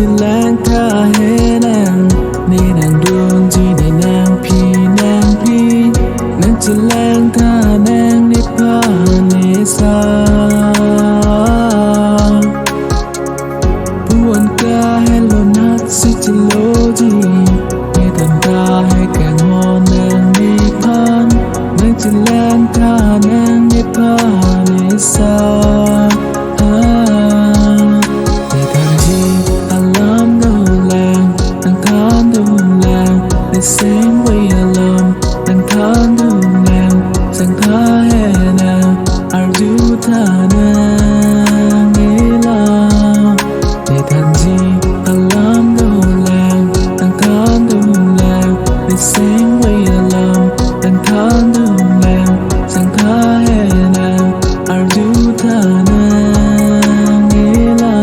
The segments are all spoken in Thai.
ที่แรงข้าให้นางนี่นางดวงจีในนางพี่นางพี่นางจะแรงข้านางนิพพานเนสาผู้อันกาให้โลนัดสิจิโลจีให้ตันตาให้แก่งมอนนางนิพพานนางจะแรงข้านางนิพพานเนสาเสียงวิลลมตั้งทานดูแลสังขารแห่นาอายุธานาเงลาในทันทีอารมณ์ดูแลตั้งทานดูแลเสียงวิลลมตั้งทานดูแลสังขารแห่นาอายุธานาเงลา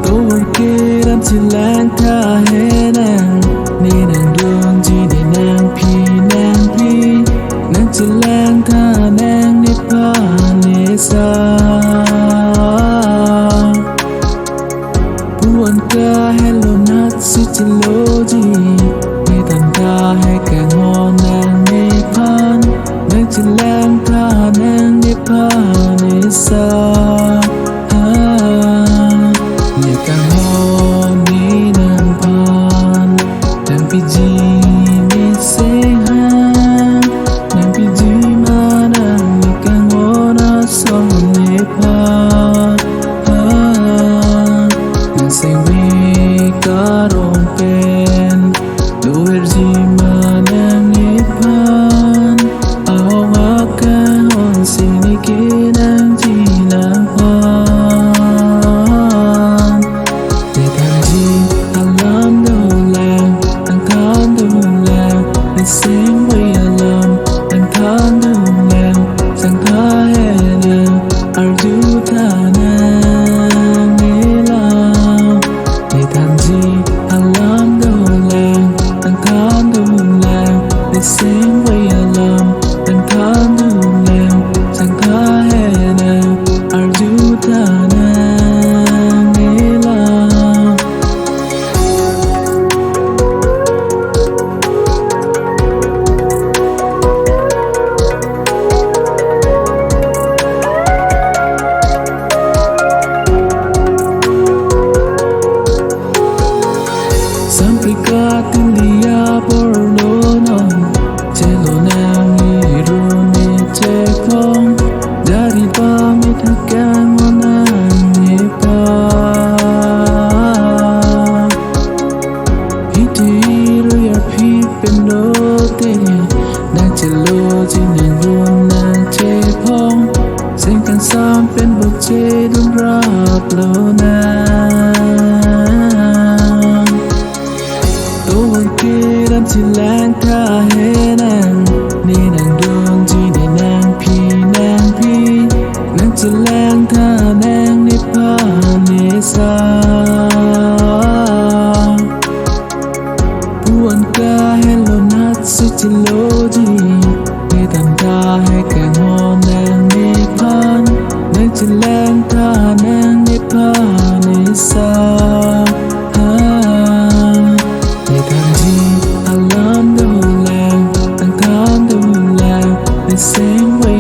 ตัวเกดันที่แรงข้าให้นานี่นางดวงจีในนางพี่นางพี่นางจะแรงข้านางนิพพานเนสาผู้อันกาให้โลนัดสิจิโลจีให้ตันตาให้แก่งอนนางนิพพานนางจะแรงข้านางนิพพานเนสาเนี่ยกังวลนี้นางพานNampiji ni seha Nampiji mana nikang ora song nepa Nang sing we karong pen Luerji mana nepan Awaka on sini kinang jinang pan Tetanji alam dolangเสียงวิลลมตั้งทานดูแลสังขารแห่นาอายุธานาเงลาในทันทีอารมณ์ดูแลตั้งทานดูแลเสียงวิลลมตั้งทานดูแลสังขารแห่นาอายุธานาเงลาSamprikatilya porlonon Celonang irune cekong Dari pamit hakang monang nipa Hitiru ya pipen lote Nang celo jinang run nang cepong Sengkan sampen boce dun rap lonangดันที่แรงข้าให้นางนี่นางดวงจีในนางพี่นางพี่นางจะแรงข้านางนิพพานเนสาผู้อันกาให้โลนัดสิจิโลจีให้ตันตาให้แก่งอนนางนิพพานนางจะแรงข้านางนิพพานเนสาในทันทีอารมณ์ดูแลตั้งทานดูแลในเสียงวิ